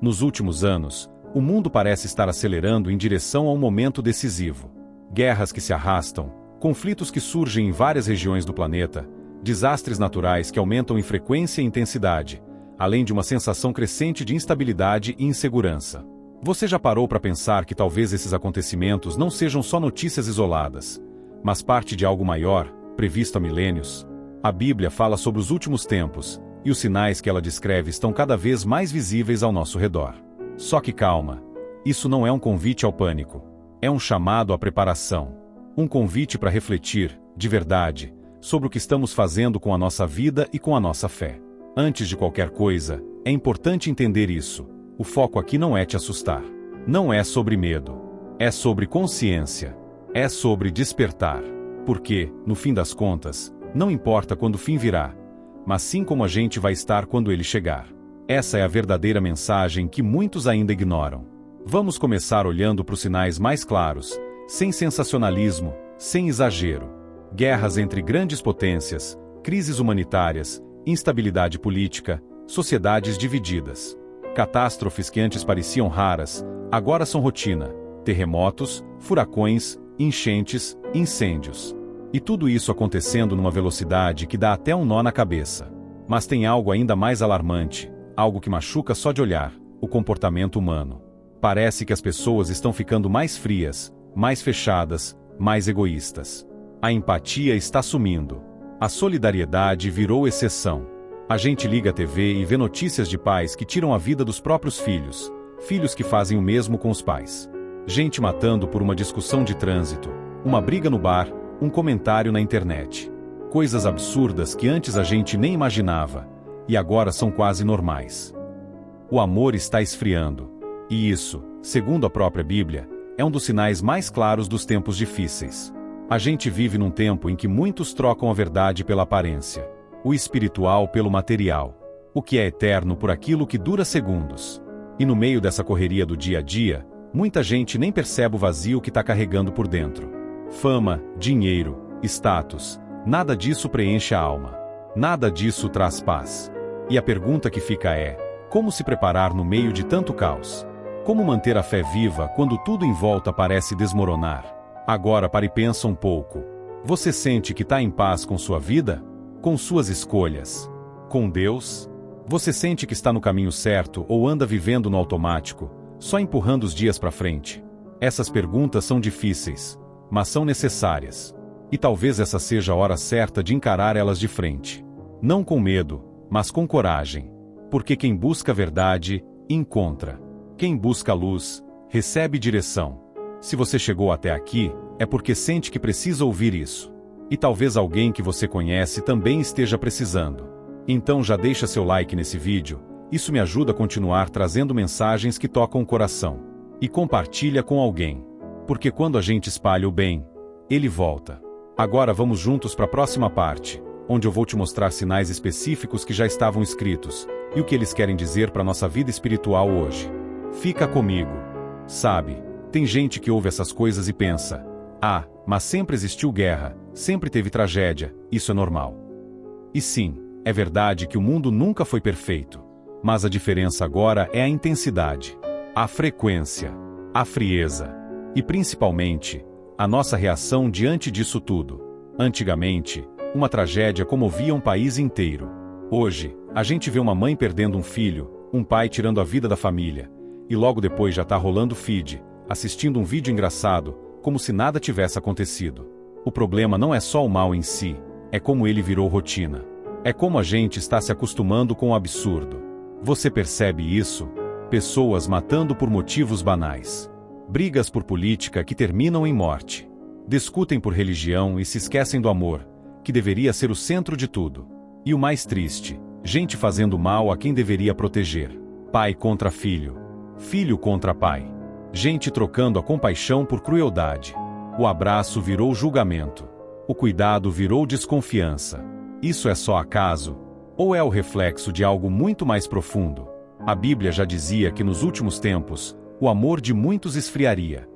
Nos últimos anos, o mundo parece estar acelerando em direção a um momento decisivo. Guerras que se arrastam, conflitos que surgem em várias regiões do planeta, desastres naturais que aumentam em frequência e intensidade, além de uma sensação crescente de instabilidade e insegurança. Você já parou para pensar que talvez esses acontecimentos não sejam só notícias isoladas, mas parte de algo maior, previsto há milênios? A Bíblia fala sobre os últimos tempos, e os sinais que ela descreve estão cada vez mais visíveis ao nosso redor. Só que calma, isso não é um convite ao pânico. É um chamado à preparação. Um convite para refletir, de verdade, sobre o que estamos fazendo com a nossa vida e com a nossa fé. Antes de qualquer coisa, é importante entender isso. O foco aqui não é te assustar. Não é sobre medo. É sobre consciência. É sobre despertar. Porque, no fim das contas, não importa quando o fim virá, mas sim como a gente vai estar quando ele chegar. Essa é a verdadeira mensagem que muitos ainda ignoram. Vamos começar olhando para os sinais mais claros, sem sensacionalismo, sem exagero. Guerras entre grandes potências, crises humanitárias, instabilidade política, sociedades divididas. Catástrofes que antes pareciam raras, agora são rotina. Terremotos, furacões, enchentes, incêndios. E tudo isso acontecendo numa velocidade que dá até um nó na cabeça. Mas tem algo ainda mais alarmante, algo que machuca só de olhar: o comportamento humano. Parece que as pessoas estão ficando mais frias, mais fechadas, mais egoístas. A empatia está sumindo. A solidariedade virou exceção. A gente liga a TV e vê notícias de pais que tiram a vida dos próprios filhos, filhos que fazem o mesmo com os pais. Gente matando por uma discussão de trânsito, uma briga no bar, um comentário na internet. Coisas absurdas que antes a gente nem imaginava, e agora são quase normais. O amor está esfriando. E isso, segundo a própria Bíblia, é um dos sinais mais claros dos tempos difíceis. A gente vive num tempo em que muitos trocam a verdade pela aparência, o espiritual pelo material, o que é eterno por aquilo que dura segundos. E no meio dessa correria do dia a dia, muita gente nem percebe o vazio que está carregando por dentro. Fama, dinheiro, status, nada disso preenche a alma. Nada disso traz paz. E a pergunta que fica é: como se preparar no meio de tanto caos? Como manter a fé viva quando tudo em volta parece desmoronar? Agora pare e pensa um pouco. Você sente que está em paz com sua vida? Com suas escolhas? Com Deus? Você sente que está no caminho certo ou anda vivendo no automático, só empurrando os dias para frente? Essas perguntas são difíceis, mas são necessárias. E talvez essa seja a hora certa de encarar elas de frente. Não com medo, mas com coragem. Porque quem busca a verdade, encontra. Quem busca a luz, recebe direção. Se você chegou até aqui, é porque sente que precisa ouvir isso. E talvez alguém que você conhece também esteja precisando. Então já deixa seu like nesse vídeo, isso me ajuda a continuar trazendo mensagens que tocam o coração. E compartilha com alguém. Porque quando a gente espalha o bem, ele volta. Agora vamos juntos para a próxima parte, onde eu vou te mostrar sinais específicos que já estavam escritos, e o que eles querem dizer para a nossa vida espiritual hoje. Fica comigo. Sabe, tem gente que ouve essas coisas e pensa: ah, mas sempre existiu guerra, sempre teve tragédia, isso é normal. E sim, é verdade que o mundo nunca foi perfeito. Mas a diferença agora é a intensidade, a frequência, a frieza. E principalmente, a nossa reação diante disso tudo. Antigamente, uma tragédia comovia um país inteiro. Hoje, a gente vê uma mãe perdendo um filho, um pai tirando a vida da família, e logo depois já tá rolando feed, assistindo um vídeo engraçado, como se nada tivesse acontecido. O problema não é só o mal em si, é como ele virou rotina. É como a gente está se acostumando com o absurdo. Você percebe isso? Pessoas matando por motivos banais. Brigas por política que terminam em morte. Discutem por religião e se esquecem do amor, que deveria ser o centro de tudo. E o mais triste, gente fazendo mal a quem deveria proteger. Pai contra filho. Filho contra pai. Gente trocando a compaixão por crueldade. O abraço virou julgamento. O cuidado virou desconfiança. Isso é só acaso? Ou é o reflexo de algo muito mais profundo? A Bíblia já dizia que nos últimos tempos, o amor de muitos esfriaria.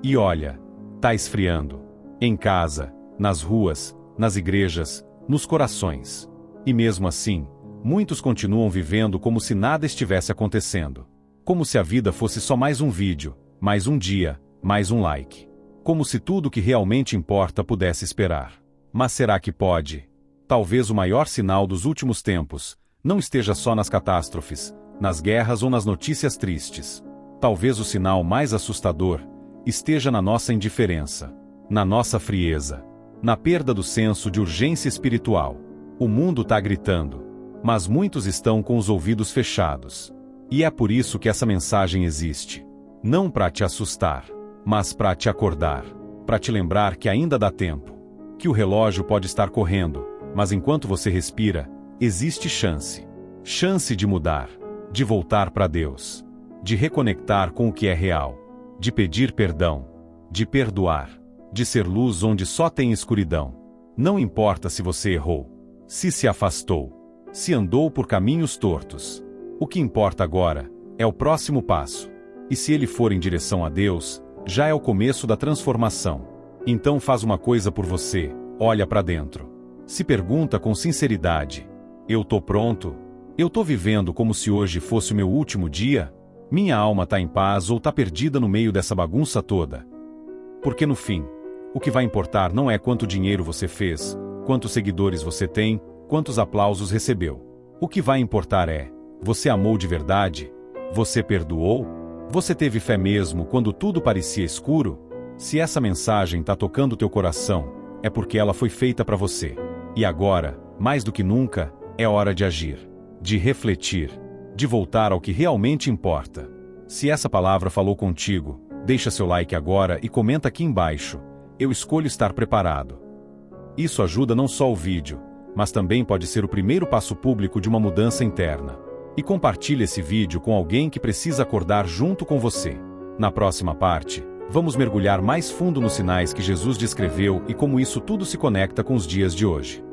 E olha, tá esfriando. Em casa, nas ruas, nas igrejas, nos corações. E mesmo assim, muitos continuam vivendo como se nada estivesse acontecendo. Como se a vida fosse só mais um vídeo, mais um dia, mais um like. Como se tudo que realmente importa pudesse esperar. Mas será que pode? Talvez o maior sinal dos últimos tempos não esteja só nas catástrofes, nas guerras ou nas notícias tristes. Talvez o sinal mais assustador esteja na nossa indiferença, na nossa frieza, na perda do senso de urgência espiritual. O mundo está gritando, mas muitos estão com os ouvidos fechados. E é por isso que essa mensagem existe. Não para te assustar, mas para te acordar, para te lembrar que ainda dá tempo, que o relógio pode estar correndo, mas enquanto você respira, existe chance. Chance de mudar, de voltar para Deus, de reconectar com o que é real, de pedir perdão, de perdoar, de ser luz onde só tem escuridão. Não importa se você errou, se afastou, se andou por caminhos tortos. O que importa agora é o próximo passo. E se ele for em direção a Deus, já é o começo da transformação. Então faz uma coisa por você, olha para dentro. Se pergunta com sinceridade: eu tô pronto? Eu tô vivendo como se hoje fosse o meu último dia? Minha alma tá em paz ou tá perdida no meio dessa bagunça toda? Porque no fim, o que vai importar não é quanto dinheiro você fez, quantos seguidores você tem, quantos aplausos recebeu. O que vai importar é: você amou de verdade? Você perdoou? Você teve fé mesmo quando tudo parecia escuro? Se essa mensagem está tocando teu coração, é porque ela foi feita para você. E agora, mais do que nunca, é hora de agir, de refletir, de voltar ao que realmente importa. Se essa palavra falou contigo, deixa seu like agora e comenta aqui embaixo: eu escolho estar preparado. Isso ajuda não só o vídeo, mas também pode ser o primeiro passo público de uma mudança interna. E compartilhe esse vídeo com alguém que precisa acordar junto com você. Na próxima parte, vamos mergulhar mais fundo nos sinais que Jesus descreveu e como isso tudo se conecta com os dias de hoje.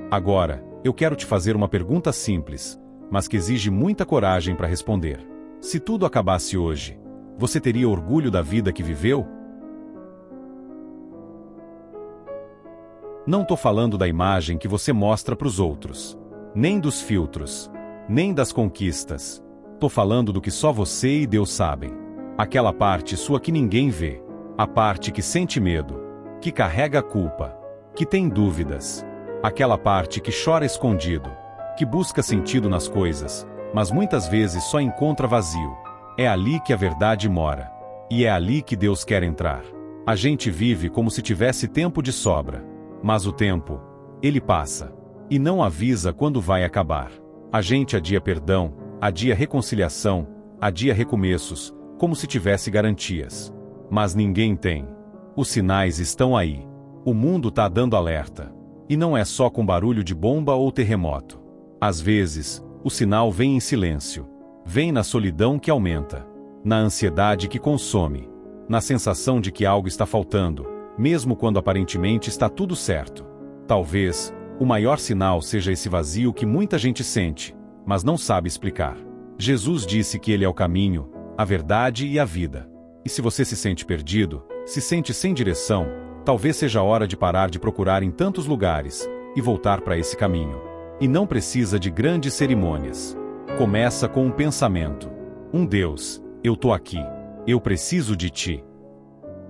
Agora, eu quero te fazer uma pergunta simples, mas que exige muita coragem para responder. Se tudo acabasse hoje, você teria orgulho da vida que viveu? Não tô falando da imagem que você mostra para os outros, nem dos filtros, nem das conquistas. Tô falando do que só você e Deus sabem. Aquela parte sua que ninguém vê, a parte que sente medo, que carrega a culpa, que tem dúvidas, aquela parte que chora escondido, que busca sentido nas coisas, mas muitas vezes só encontra vazio. É ali que a verdade mora, e é ali que Deus quer entrar. A gente vive como se tivesse tempo de sobra. Mas o tempo, ele passa, e não avisa quando vai acabar. A gente adia perdão, adia reconciliação, adia recomeços, como se tivesse garantias. Mas ninguém tem. Os sinais estão aí. O mundo tá dando alerta. E não é só com barulho de bomba ou terremoto. Às vezes, o sinal vem em silêncio. Vem na solidão que aumenta, na ansiedade que consome, na sensação de que algo está faltando, mesmo quando aparentemente está tudo certo. Talvez, o maior sinal seja esse vazio que muita gente sente, mas não sabe explicar. Jesus disse que Ele é o caminho, a verdade e a vida. E se você se sente perdido, se sente sem direção, talvez seja a hora de parar de procurar em tantos lugares e voltar para esse caminho. E não precisa de grandes cerimônias. Começa com um pensamento. Deus, eu tô aqui. Eu preciso de Ti.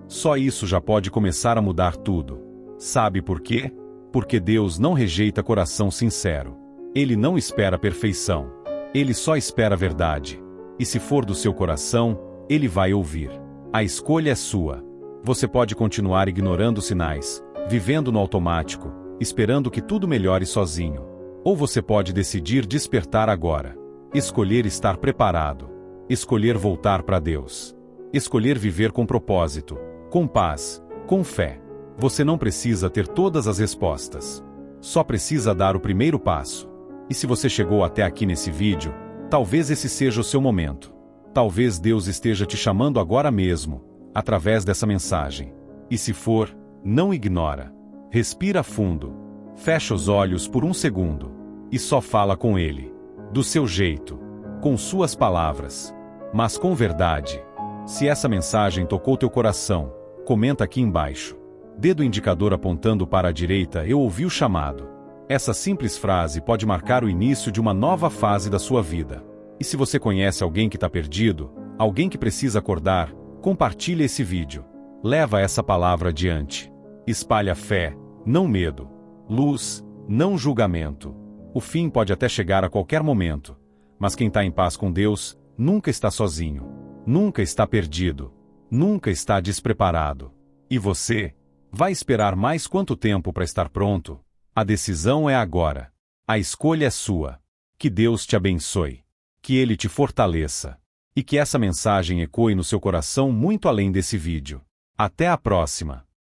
Só isso já pode começar a mudar tudo. Sabe por quê? Porque Deus não rejeita coração sincero. Ele não espera perfeição. Ele só espera a verdade. E se for do seu coração, Ele vai ouvir. A escolha é sua. Você pode continuar ignorando os sinais, vivendo no automático, esperando que tudo melhore sozinho. Ou você pode decidir despertar agora. Escolher estar preparado. Escolher voltar para Deus. Escolher viver com propósito, com paz, com fé. Você não precisa ter todas as respostas. Só precisa dar o primeiro passo. E se você chegou até aqui nesse vídeo, talvez esse seja o seu momento. Talvez Deus esteja te chamando agora mesmo, através dessa mensagem. E se for, não ignora. Respira fundo. Fecha os olhos por um segundo. E só fala com Ele. Do seu jeito. Com suas palavras. Mas com verdade. Se essa mensagem tocou teu coração, comenta aqui embaixo. Dedo indicador apontando para a direita, eu ouvi o chamado. Essa simples frase pode marcar o início de uma nova fase da sua vida. E se você conhece alguém que está perdido, alguém que precisa acordar, compartilhe esse vídeo. Leva essa palavra adiante. Espalha fé, não medo. Luz, não julgamento. O fim pode até chegar a qualquer momento, mas quem está em paz com Deus nunca está sozinho, nunca está perdido, nunca está despreparado. E você? Vai esperar mais quanto tempo para estar pronto? A decisão é agora. A escolha é sua. Que Deus te abençoe. Que Ele te fortaleça. E que essa mensagem ecoe no seu coração muito além desse vídeo. Até a próxima!